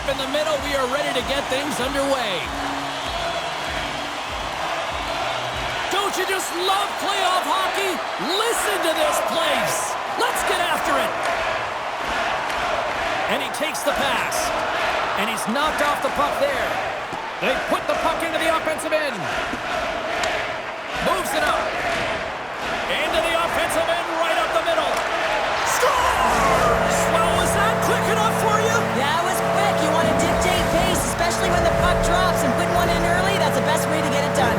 up in the middle. We are ready to get things underway. Don't you just love playoff hockey? Listen to this place. Let's get after it. And he takes the pass. And he's knocked off the puck there. They put the puck into the offensive end. Moves it up. Into the offensive end, right up the middle. Scores! Well, was that quick enough for you? Yeah, it was quick. You want to dictate pace, especially when the puck drops, and putting one in early, that's the best way to get it done.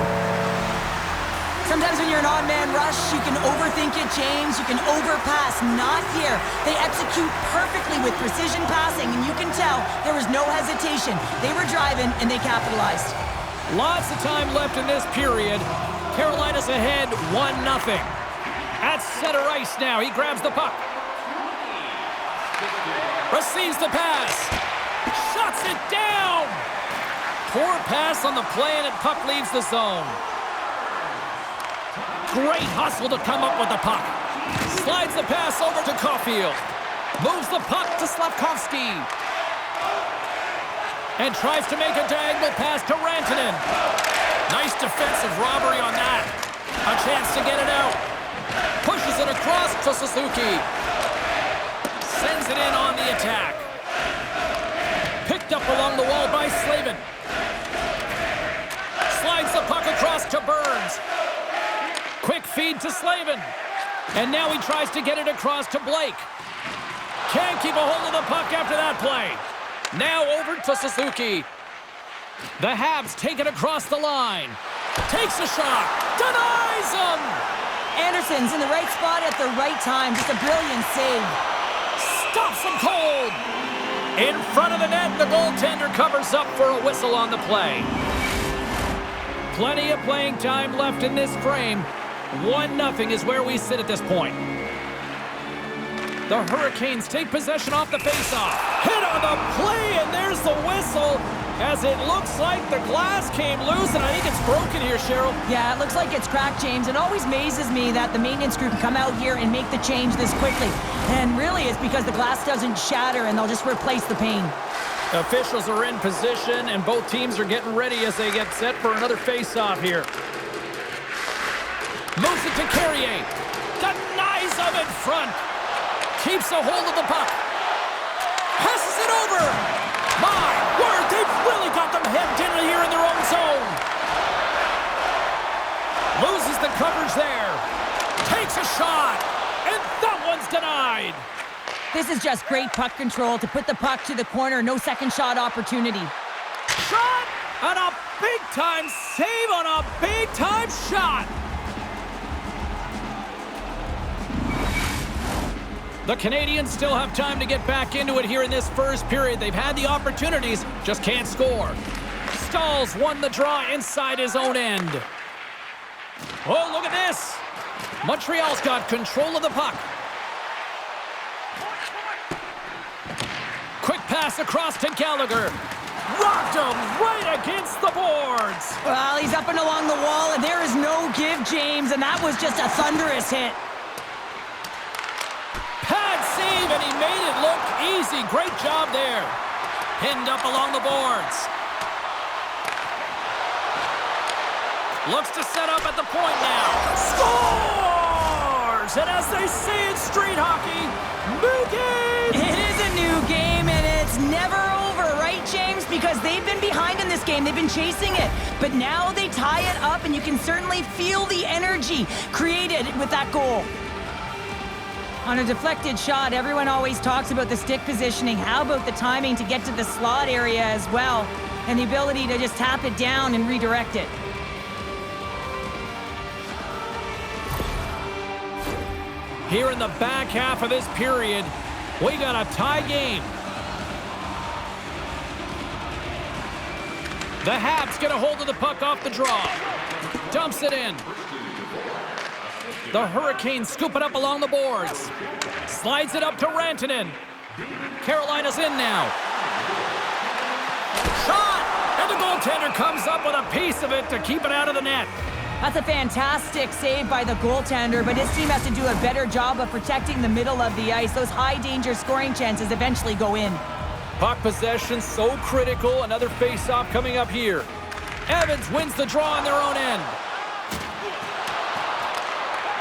Sometimes when you're an odd-man rush, you can overthink it, James. You can overpass. Not here. They execute perfectly with precision passing, and you can tell there was no hesitation. They were driving, and they capitalized. Lots of time left in this period. Carolina's ahead 1-0. At center ice now. He grabs the puck. Receives the pass. Shuts it down. Poor pass on the play, and the puck leaves the zone. Great hustle to come up with the puck. Slides the pass over to Caulfield. Moves the puck to Slavkovsky. And tries to make a diagonal pass to Rantanen. Nice defensive robbery on that. A chance to get it out. Pushes it across to Suzuki. Sends it in on the attack. Picked up along the wall by Slavin. Slides the puck across to Burns. Quick feed to Slavin. And now he tries to get it across to Blake. Can't keep a hold of the puck after that play. Now over to Suzuki. The Habs take it across the line. Takes a shot. Denies him. Anderson's in the right spot at the right time. Just a brilliant save. Stops him cold. In front of the net, the goaltender covers up for a whistle on the play. Plenty of playing time left in this frame. 1-0 is where we sit at this point. The Hurricanes take possession off the faceoff. Hit on the play, and there's the whistle, as it looks like the glass came loose, and I think it's broken here, Cheryl. Yeah, it looks like it's cracked, James. It always amazes me that the maintenance crew can come out here and make the change this quickly. And really, it's because the glass doesn't shatter, and they'll just replace the pane. Officials are in position, and both teams are getting ready as they get set for another faceoff here. Moves it to Carrier. Denies him in front. Keeps a hold of the puck. Passes it over. My word, they've really got them hemmed in here in their own zone. Loses the coverage there. Takes a shot. And that one's denied. This is just great puck control to put the puck to the corner. No second shot opportunity. Shot! And a big-time save on a big-time shot. The Canadiens still have time to get back into it here in this first period. They've had the opportunities, just can't score. Stahls won the draw inside his own end. Oh, look at this. Montreal's got control of the puck. Quick pass across to Gallagher. Rocked him right against the boards. Well, he's up and along the wall, and there is no give, James, and that was just a thunderous hit. Pad save, and he made it look easy. Great job there. Pinned up along the boards. Looks to set up at the point now. Scores! And as they say in street hockey, new game! It is a new game, and it's never over, right, James? Because they've been behind in this game. They've been chasing it. But now they tie it up, and you can certainly feel the energy created with that goal. On a deflected shot, everyone always talks about the stick positioning. How about the timing to get to the slot area as well? And the ability to just tap it down and redirect it. Here in the back half of this period, we got a tie game. The Habs get a hold of the puck off the draw. Dumps it in. The Hurricanes scoop it up along the boards. Slides it up to Rantanen. Carolina's in now. Shot! And the goaltender comes up with a piece of it to keep it out of the net. That's a fantastic save by the goaltender, but his team has to do a better job of protecting the middle of the ice. Those high-danger scoring chances eventually go in. Puck possession so critical. Another face-off coming up here. Evans wins the draw on their own end.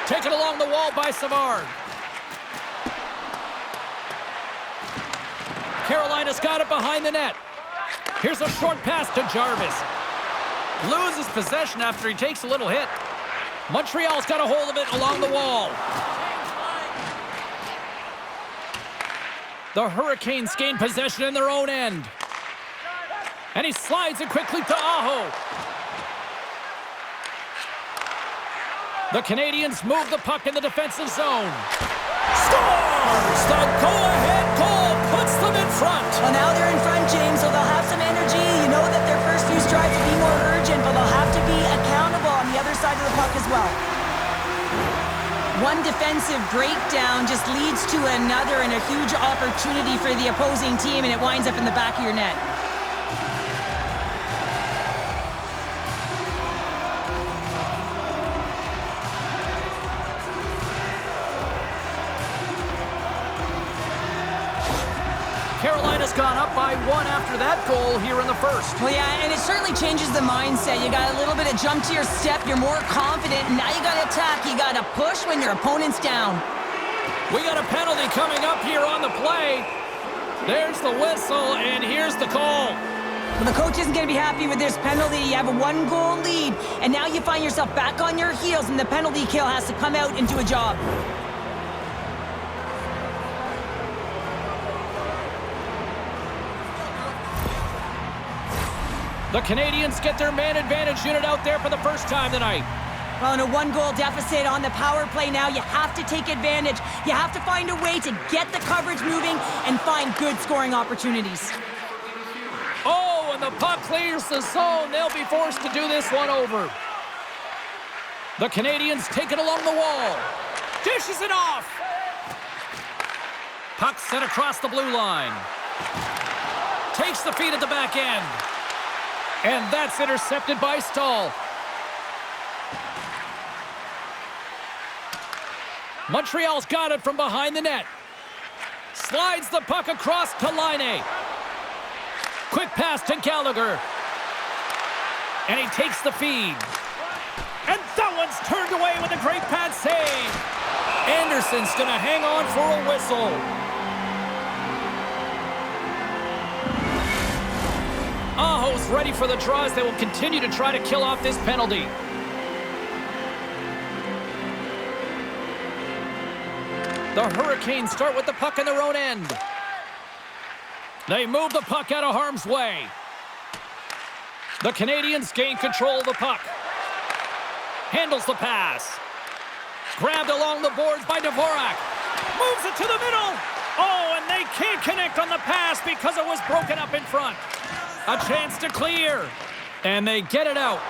Taken along the wall by Savard. Carolina's got it behind the net. Here's a short pass to Jarvis. Loses possession after he takes a little hit. Montreal's got a hold of it along the wall. The Hurricanes gain possession in their own end. And he slides it quickly to Aho. The Canadiens move the puck in the defensive zone. Scores! The go-ahead goal puts them in front. Well, now they're in front, James, so they'll have some energy. You know that their first few strides will be more urgent, but they'll have to be accountable on the other side of the puck as well. One defensive breakdown just leads to another and a huge opportunity for the opposing team, and it winds up in the back of your net. Carolina's gone up by 1 after that goal here in the first. Well, yeah, and it certainly changes the mindset. You got a little bit of jump to your step. You're more confident. And now you got to attack. You got to push when your opponent's down. We got a penalty coming up here on the play. There's the whistle, and here's the call. Well, the coach isn't going to be happy with this penalty. You have a 1-goal lead, and now you find yourself back on your heels, and the penalty kill has to come out and do a job. The Canadiens get their man advantage unit out there for the first time tonight. Well, in a 1-goal deficit on the power play now, you have to take advantage. You have to find a way to get the coverage moving and find good scoring opportunities. Oh, and the puck clears the zone. They'll be forced to do this one over. The Canadiens take it along the wall. Dishes it off. Puck sent across the blue line. Takes the feed at the back end. And that's intercepted by Stahl. Montreal's got it from behind the net. Slides the puck across to Laine. Quick pass to Gallagher. And he takes the feed. And that one's turned away with a great pad save. Anderson's going to hang on for a whistle. Aho's ready for the draw as they will continue to try to kill off this penalty. The Hurricanes start with the puck in their own end. They move the puck out of harm's way. The Canadiens gain control of the puck. Handles the pass. Grabbed along the boards by Dvorak. Moves it to the middle. Oh, and they can't connect on the pass because it was broken up in front. A chance to clear. And they get it out.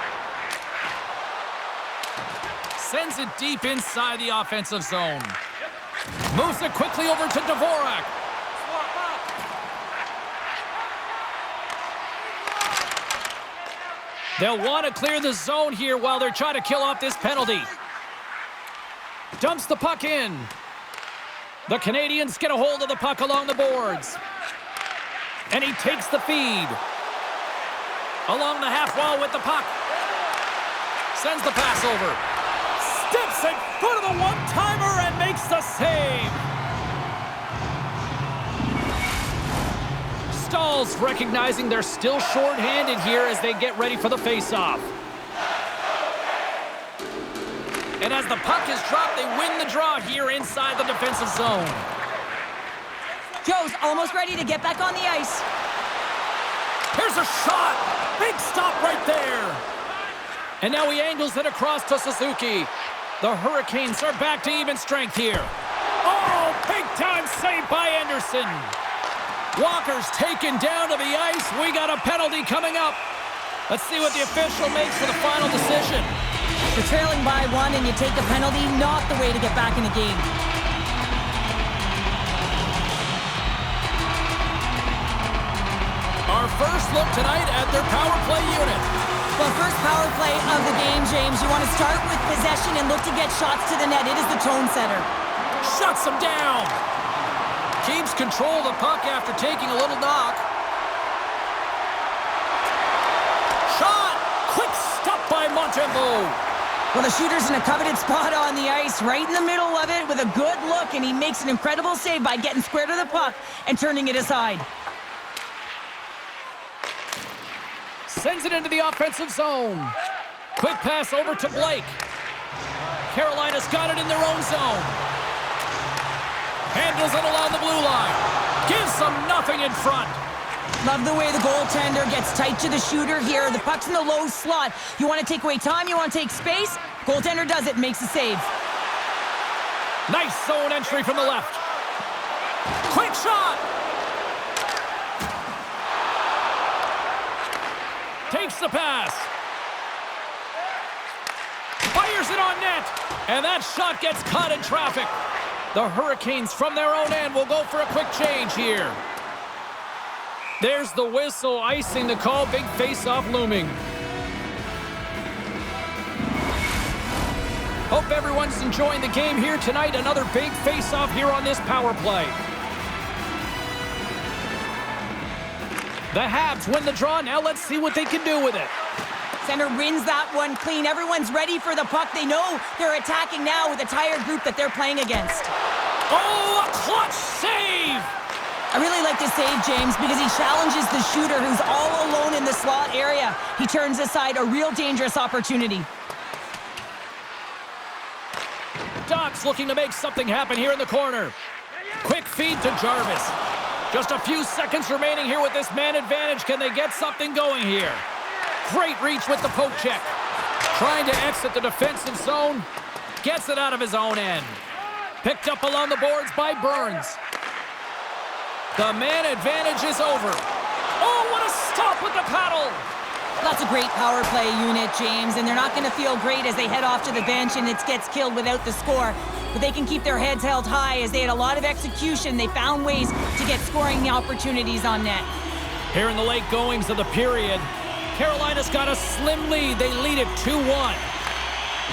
Sends it deep inside the offensive zone. Moves it quickly over to Dvorak. They'll want to clear the zone here while they're trying to kill off this penalty. Dumps the puck in. The Canadiens get a hold of the puck along the boards. And he takes the feed. Along the half wall with the puck. Sends the pass over. Steps in front of the one-timer and makes the save. Stahl's recognizing they're still short-handed here as they get ready for the face-off. And as the puck is dropped, they win the draw here inside the defensive zone. Joe's almost ready to get back on the ice. Here's a shot. Big stop right there. And now he angles it across to Suzuki. The Hurricanes are back to even strength here. Oh, big-time save by Anderson. Walker's taken down to the ice. We got a penalty coming up. Let's see what the official makes for the final decision. You're trailing by 1 and you take a penalty, not the way to get back in the game. Our first look tonight at their power play unit. Well, first power play of the game, James. You want to start with possession and look to get shots to the net. It is the tone setter. Shuts them down. Keeps control of the puck after taking a little knock. Shot! Quick stop by Montembeault. Well, the shooter's in a coveted spot on the ice, right in the middle of it with a good look, and he makes an incredible save by getting square to the puck and turning it aside. Sends it into the offensive zone. Quick pass over to Blake. Carolina's got it in their own zone. Handles it along the blue line. Gives them nothing in front. Love the way the goaltender gets tight to the shooter here. The puck's in the low slot. You want to take away time, you want to take space. Goaltender does it, makes a save. Nice zone entry from the left. Quick shot. Takes the pass. Fires it on net. And that shot gets caught in traffic. The Hurricanes from their own end will go for a quick change here. There's the whistle, icing the call. Big face-off looming. Hope everyone's enjoying the game here tonight. Another big face-off here on this power play. The Habs win the draw. Now let's see what they can do with it. Center wins that one clean. Everyone's ready for the puck. They know they're attacking now with a tired group that they're playing against. Oh, a clutch save! I really like this save, James, because he challenges the shooter who's all alone in the slot area. He turns aside a real dangerous opportunity. Doc's looking to make something happen here in the corner. Quick feed to Jarvis. Just a few seconds remaining here with this man advantage. Can they get something going here? Great reach with the poke check. Trying to exit the defensive zone. Gets it out of his own end. Picked up along the boards by Burns. The man advantage is over. Oh, what a stop with the paddle! That's a great power play unit, James, and they're not going to feel great as they head off to the bench and it gets killed without the score. But they can keep their heads held high as they had a lot of execution. They found ways to get scoring opportunities on net. Here in the late goings of the period, Carolina's got a slim lead. They lead it 2-1.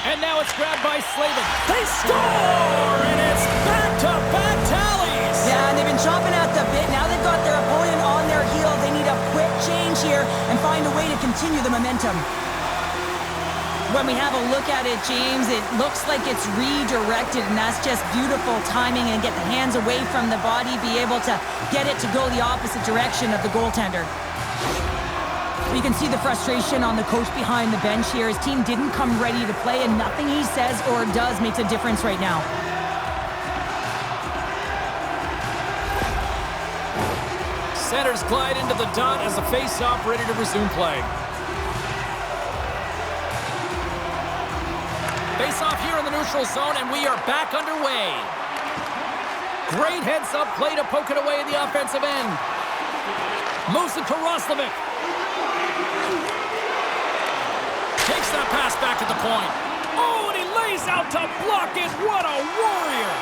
And now it's grabbed by Slavin. They score! And it's back-to-back tallies! Yeah, and they've been chomping at the bit. Now they've got their opponent on their heel. They need a quick change here and find a way to continue the momentum. When we have a look at it, James, it looks like it's redirected, and that's just beautiful timing and get the hands away from the body, be able to get it to go the opposite direction of the goaltender. You can see the frustration on the coach behind the bench here. His team didn't come ready to play, and nothing he says or does makes a difference right now. Centers glide into the dot as the face-off ready to resume play. Face-off here in the neutral zone, and we are back underway. Great heads-up play to poke it away in the offensive end. Moves it to Roslovic. Takes that pass back at the point. Oh, and he lays out to block it. What a warrior!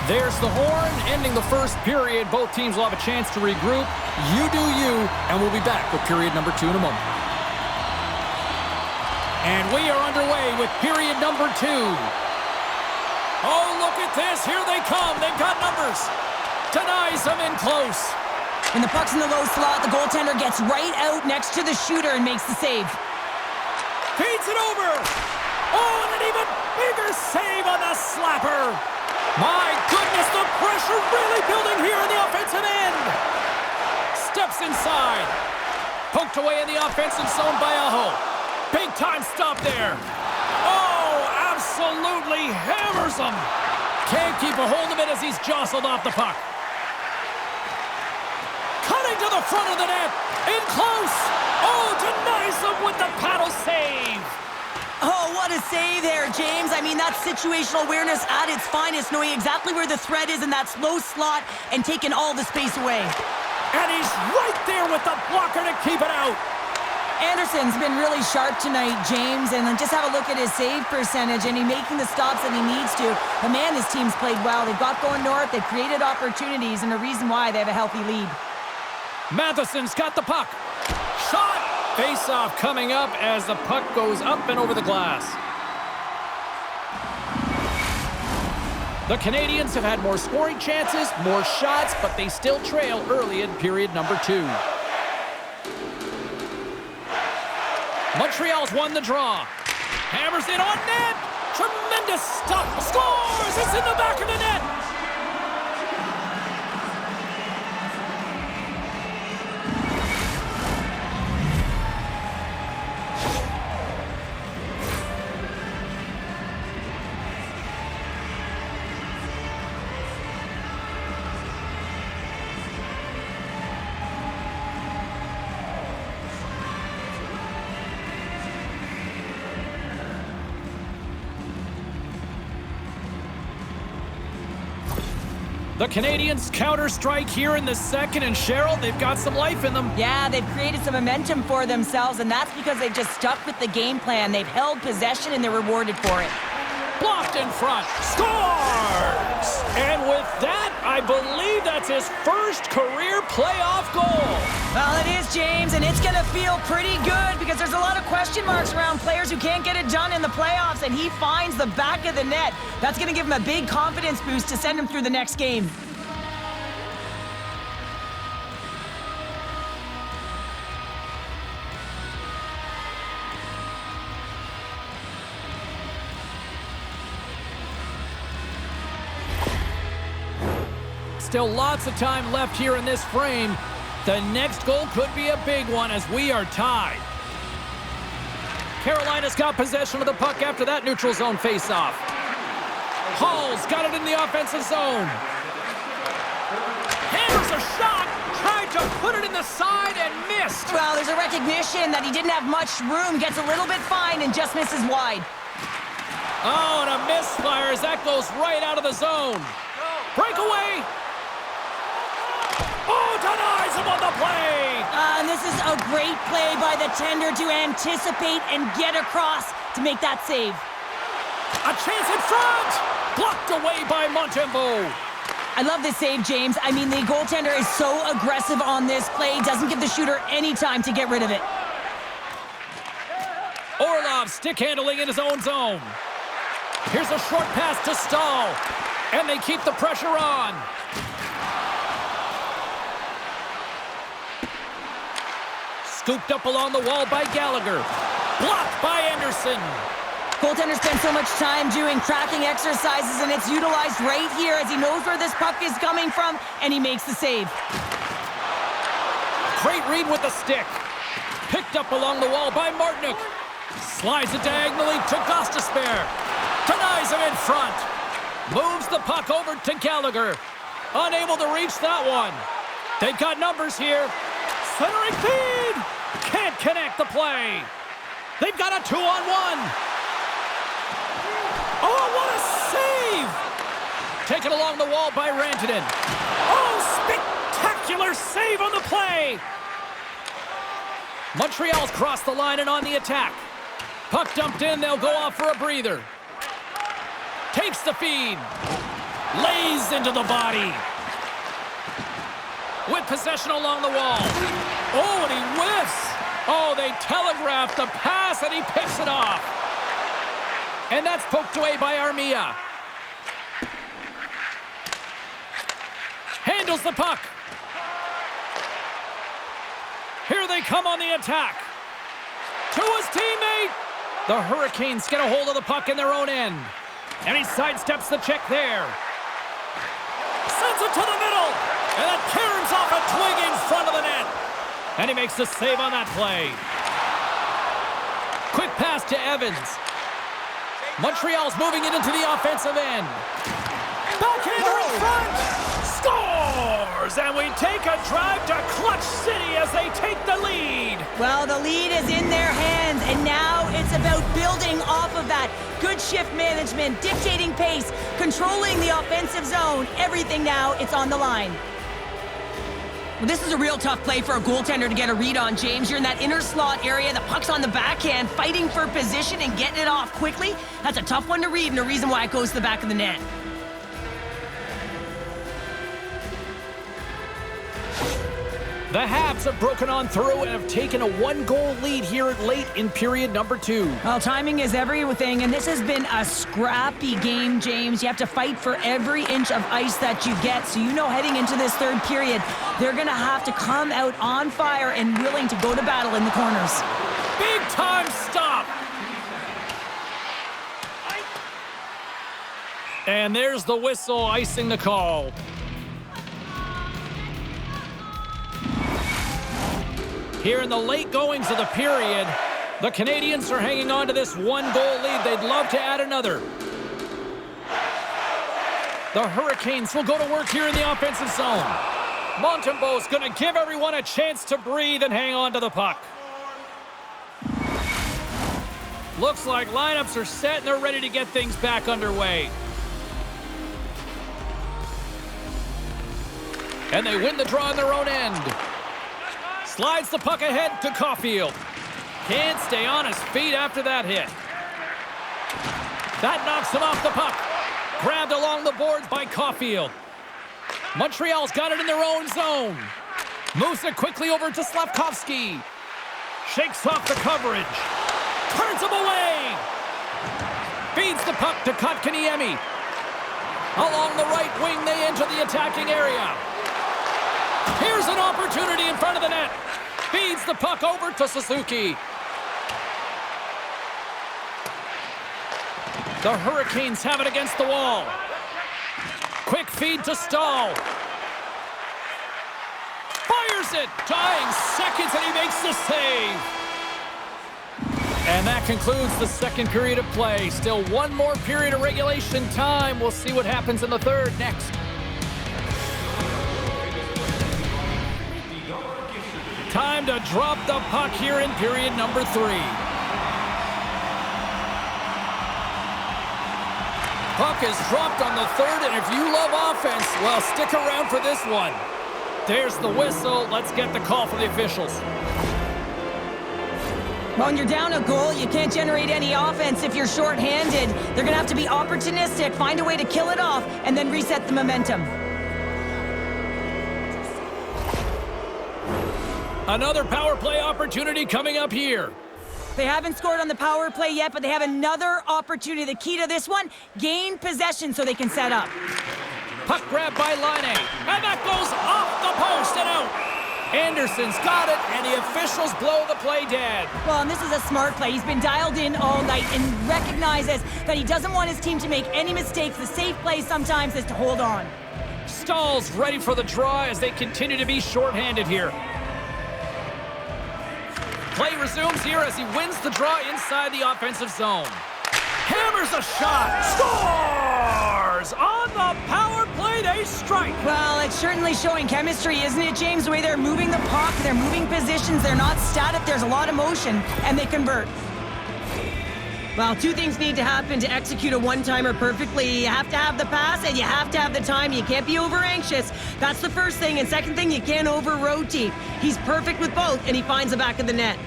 There's the horn, ending the first period. Both teams will have a chance to regroup. You do you, and we'll be back with period number 2 in a moment. And we are underway with period number 2. Oh, look at this. Here they come. They've got numbers. Denies them in close. When the puck's in the low slot, the goaltender gets right out next to the shooter and makes the save. Feeds it over. Oh, and an even bigger save on the slapper. My goodness, the pressure really building here in the offensive end. Steps inside. Poked away in the offensive zone by Aho. Big time stop there. Oh, absolutely hammers him. Can't keep a hold of it as he's jostled off the puck. Cutting to the front of the net. In close. Oh, denies him with the paddle save. Oh, what a save there, James. I mean, that's situational awareness at its finest, knowing exactly where the threat is in that slow slot and taking all the space away. And he's right there with the blocker to keep it out. Anderson's been really sharp tonight, James, and just have a look at his save percentage, and he's making the stops that he needs to. But man, his team's played well. They've got going north, they've created opportunities, and the reason why they have a healthy lead. Matheson's got the puck. Shot! Face-off coming up as the puck goes up and over the glass. The Canadiens have had more scoring chances, more shots, but they still trail early in period number 2. Montreal's won the draw. Hammers it on net. Tremendous stuff. Scores! It's in the back of the net. The Canadiens counter-strike here in the second, and Cheryl, they've got some life in them. Yeah, they've created some momentum for themselves, and that's because they've just stuck with the game plan. They've held possession, and they're rewarded for it. Blocked in front. Scores! And with that, I believe that's his first career playoff goal. Well, it is, James, and it's going to feel pretty good because there's a lot of question marks around players who can't get it done in the playoffs, and he finds the back of the net. That's going to give him a big confidence boost to send him through the next game. Still lots of time left here in this frame. The next goal could be a big one as we are tied. Carolina's got possession of the puck after that neutral zone faceoff. Hall's got it in the offensive zone. Hammers a shot, tried to put it in the side and missed. Well, there's a recognition that he didn't have much room, gets a little bit fine and just misses wide. Oh, and a misfire as that goes right out of the zone. Breakaway. Oh, denies him on the play! And this is a great play by the tender to anticipate and get across to make that save. A chance in front! Blocked away by Montembeault. I love this save, James. I mean, the goaltender is so aggressive on this play, doesn't give the shooter any time to get rid of it. Orlov stick handling in his own zone. Here's a short pass to Stahl, and they keep the pressure on. Scooped up along the wall by Gallagher. Blocked by Anderson. Goaltender spends so much time doing tracking exercises, and it's utilized right here as he knows where this puck is coming from, and he makes the save. Great read with the stick. Picked up along the wall by Martinook. Slides it diagonally to Gostisbehere. Denies him in front. Moves the puck over to Gallagher. Unable to reach that one. They've got numbers here. Centering feed! Can't connect the play. They've got a 2-on-1. Oh, what a save! Taken along the wall by Rantanen. Oh, spectacular save on the play! Montreal's crossed the line and on the attack. Puck dumped in, they'll go off for a breather. Takes the feed. Lays into the body. With possession along the wall. Oh, and he whiffs. Oh, they telegraphed the pass, and he picks it off. And that's poked away by Armia. Handles the puck. Here they come on the attack. To his teammate. The Hurricanes get a hold of the puck in their own end. And he sidesteps the check there. Sends it to the middle. And it caroms off a twig in front of the net. And he makes the save on that play. Quick pass to Evans. Montreal's moving it into the offensive end. Backhander in front. Scores! And we take a drive to Clutch City as they take the lead. Well, the lead is in their hands, and now it's about building off of that. Good shift management, dictating pace, controlling the offensive zone. Everything now, it's on the line. Well, this is a real tough play for a goaltender to get a read on, James. You're in that inner slot area, the puck's on the backhand, fighting for position and getting it off quickly. That's a tough one to read, and a reason why it goes to the back of the net. The Habs have broken on through and have taken a one-goal lead here late in period number 2. Well, timing is everything, and this has been a scrappy game, James. You have to fight for every inch of ice that you get. So you know heading into this third period, they're going to have to come out on fire and willing to go to battle in the corners. Big-time stop! And there's the whistle icing the call. Here in the late goings of the period, the Canadiens are hanging on to this one-goal lead. They'd love to add another. The Hurricanes will go to work here in the offensive zone. Montembeault's going to give everyone a chance to breathe and hang on to the puck. Looks like lineups are set and they're ready to get things back underway. And they win the draw on their own end. Slides the puck ahead to Caulfield. Can't stay on his feet after that hit. That knocks him off the puck. Grabbed along the boards by Caulfield. Montreal's got it in their own zone. Moves it quickly over to Slafkovsky. Shakes off the coverage. Turns him away. Feeds the puck to Kotkaniemi. Along the right wing, they enter the attacking area. Here's an opportunity in front of the net. Feeds the puck over to Suzuki. The Hurricanes have it against the wall. Quick feed to Stahl. Fires it. Dying seconds and he makes the save. And that concludes the second period of play. Still one more period of regulation time. We'll see what happens in the third next. Time to drop the puck here in period number 3. Puck is dropped on the third, and if you love offense, well, stick around for this one. There's the whistle. Let's get the call from the officials. Well, when you're down a goal, you can't generate any offense if you're shorthanded. They're going to have to be opportunistic, find a way to kill it off, and then reset the momentum. Another power play opportunity coming up here. They haven't scored on the power play yet, but they have another opportunity. The key to this one, gain possession so they can set up. Puck grab by Laine, and that goes off the post and out. Anderson's got it, and the officials blow the play dead. Well, and this is a smart play. He's been dialed in all night and recognizes that he doesn't want his team to make any mistakes. The safe play sometimes is to hold on. Stahl's ready for the draw as they continue to be shorthanded here. Play resumes here as he wins the draw inside the offensive zone. Hammers a shot. Scores! On the power play, they strike. Well, it's certainly showing chemistry, isn't it, James? The way they're moving the puck, they're moving positions, they're not static, there's a lot of motion, and they convert. Well, two things need to happen to execute a one-timer perfectly. You have to have the pass, and you have to have the time. You can't be over-anxious. That's the first thing. And second thing, you can't over-rotate. He's perfect with both, and he finds the back of the net.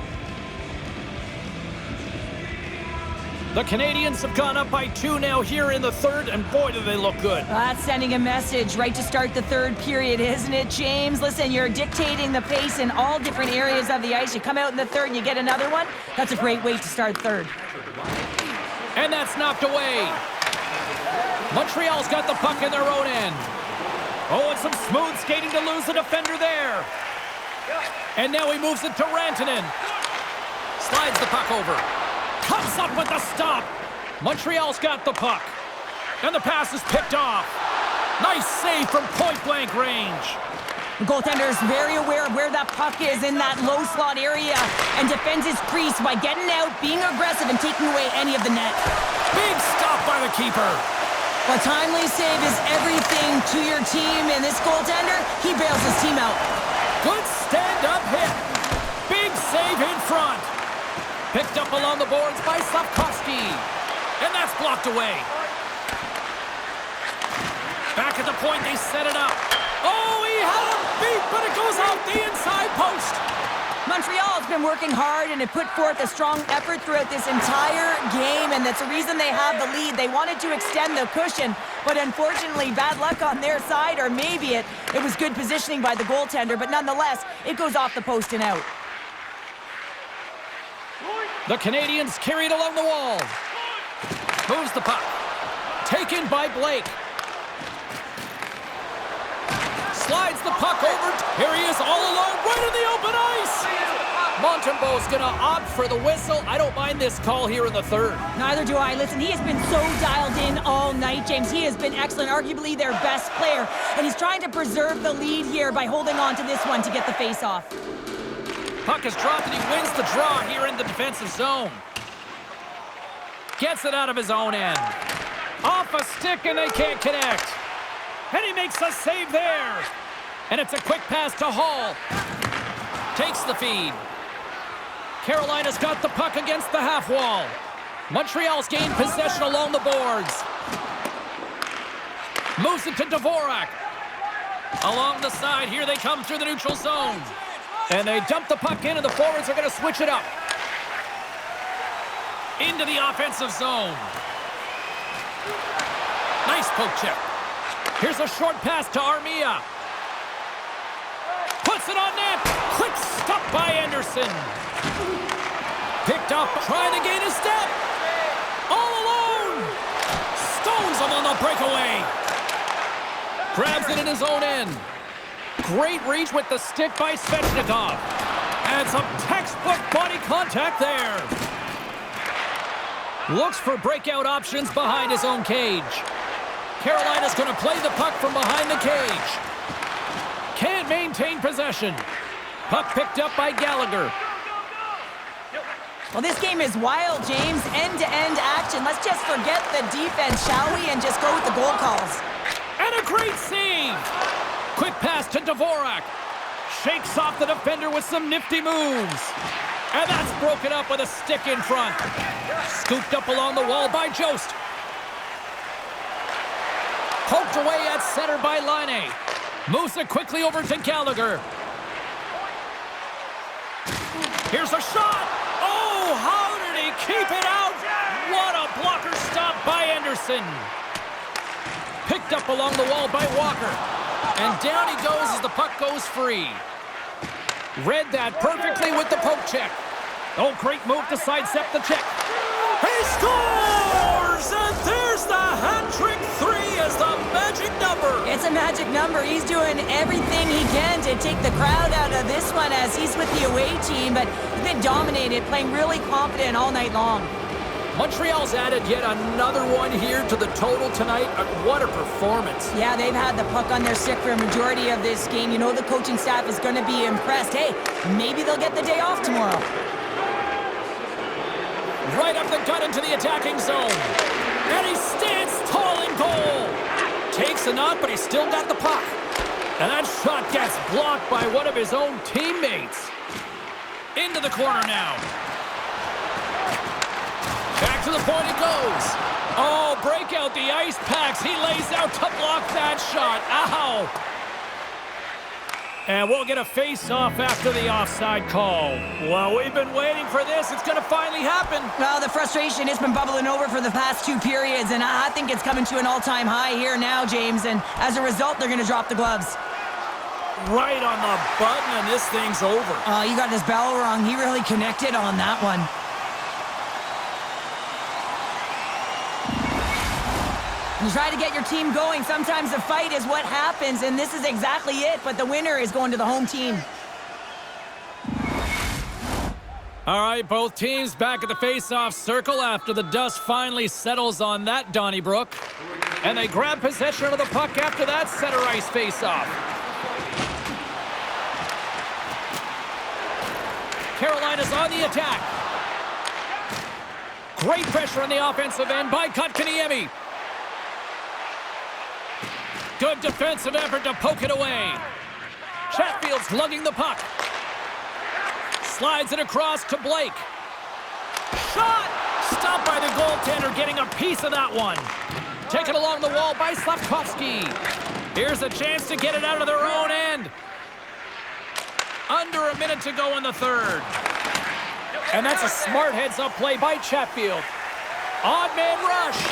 The Canadiens have gone up by 2 now here in the third, and boy, do they look good. That's sending a message right to start the third period, isn't it, James? Listen, you're dictating the pace in all different areas of the ice. You come out in the third and you get another one. That's a great way to start third. And that's knocked away. Montreal's got the puck in their own end. Oh, and some smooth skating to lose the defender there. And now he moves it to Rantanen. Slides the puck over. Comes up with the stop. Montreal's got the puck. And the pass is picked off. Nice save from point-blank range. The goaltender is very aware of where that puck is in that low slot area and defends his crease by getting out, being aggressive, and taking away any of the net. Big stop by the keeper. A timely save is everything to your team, and this goaltender, he bails his team out. Good stand-up hit. Big save in front. Picked up along the boards by Slafkovsky. And that's blocked away. Back at the point, they set it up. Oh, he had him beat, but it goes out the inside post. Montreal's been working hard and have put forth a strong effort throughout this entire game, and that's the reason they have the lead. They wanted to extend the cushion, but unfortunately, bad luck on their side, or maybe it was good positioning by the goaltender, but nonetheless, it goes off the post and out. The Canadiens carry it along the wall. Moves the puck. Taken by Blake. Slides the puck over. Here he is all alone, right in the open ice. Montembeault's going to opt for the whistle. I don't mind this call here in the third. Neither do I. Listen, he has been so dialed in all night, James. He has been excellent, arguably their best player, and he's trying to preserve the lead here by holding on to this one to get the face-off. Puck is dropped, and he wins the draw here in the defensive zone. Gets it out of his own end. Off a stick, and they can't connect. And he makes a save there. And it's a quick pass to Hall. Takes the feed. Carolina's got the puck against the half wall. Montreal's gained possession along the boards. Moves it to Dvorak. Along the side, here they come through the neutral zone. And they dump the puck in, and the forwards are going to switch it up. Into the offensive zone. Nice poke check. Here's a short pass to Armia. Puts it on net. Quick stop by Anderson. Picked up, trying to gain a step. All alone. Stones him on the breakaway. Grabs it in his own end. Great reach with the stick by Svechnikov. And some textbook body contact there. Looks for breakout options behind his own cage. Carolina's going to play the puck from behind the cage. Can't maintain possession. Puck picked up by Gallagher. Well, this game is wild, James. End-to-end action. Let's just forget the defense, shall we, and just go with the goal calls. And a great save. Quick pass to Dvorak. Shakes off the defender with some nifty moves. And that's broken up with a stick in front. Scooped up along the wall by Jost. Poked away at center by Laine. Moves it quickly over to Gallagher. Here's a shot. Oh, how did he keep it out? What a blocker stop by Anderson. Picked up along the wall by Walker. And down he goes as the puck goes free. Read that perfectly with the poke check. Oh, great move to sidestep the check. He scores! And there's the hat-trick 3 as the magic number. It's a magic number. He's doing everything he can to take the crowd out of this one as he's with the away team, but he's been dominated, playing really confident all night long. Montreal's added yet another one here to the total tonight. What a performance. Yeah, they've had the puck on their stick for a majority of this game. You know the coaching staff is going to be impressed. Hey, maybe they'll get the day off tomorrow. Right up the gut into the attacking zone. And he stands tall in goal. Takes a knock, but he's still got the puck. And that shot gets blocked by one of his own teammates. Into the corner now. Back to the point it goes. Oh, break out the ice packs. He lays out to block that shot. Ow! And we'll get a face-off after the offside call. Well, we've been waiting for this. It's going to finally happen. Well, the frustration has been bubbling over for the past 2 periods, and I think it's coming to an all-time high here now, James. And as a result, they're going to drop the gloves. Right on the button, and this thing's over. Oh, you got his bell wrong. He really connected on that one. You try to get your team going. Sometimes a fight is what happens, and this is exactly it, but the winner is going to the home team. All right, both teams back at the face-off circle after the dust finally settles on that Donnybrook. And they grab possession of the puck after that center ice face-off. Carolina's on the attack. Great pressure on the offensive end by Kotkaniemi. Good defensive effort to poke it away. Chatfield's lugging the puck. Slides it across to Blake. Shot! Stopped by the goaltender, getting a piece of that one. Taken along the wall by Slavkovsky. Here's a chance to get it out of their own end. Under a minute to go in the third. And that's a smart heads-up play by Chatfield. Odd man rush.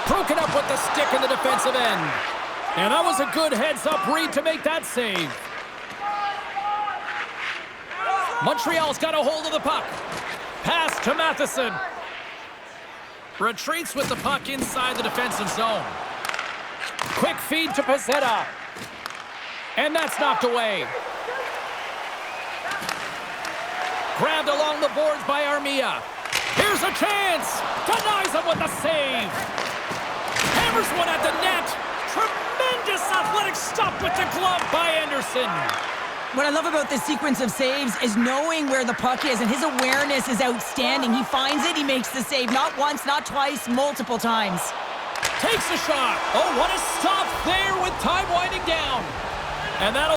Broken up with the stick in the defensive end. And that was a good heads-up read to make that save. Montreal's got a hold of the puck. Pass to Matheson. Retreats with the puck inside the defensive zone. Quick feed to Pezzetta. And that's knocked away. Grabbed along the boards by Armia. Here's a chance. Denies him with the save. Hammers one at the net. Tremendous athletic stop with the glove by Anderson. What I love about this sequence of saves is knowing where the puck is, and his awareness is outstanding. He finds it, he makes the save. Not once, not twice, multiple times. Takes a shot. Oh, what a stop there with time winding down. And that'll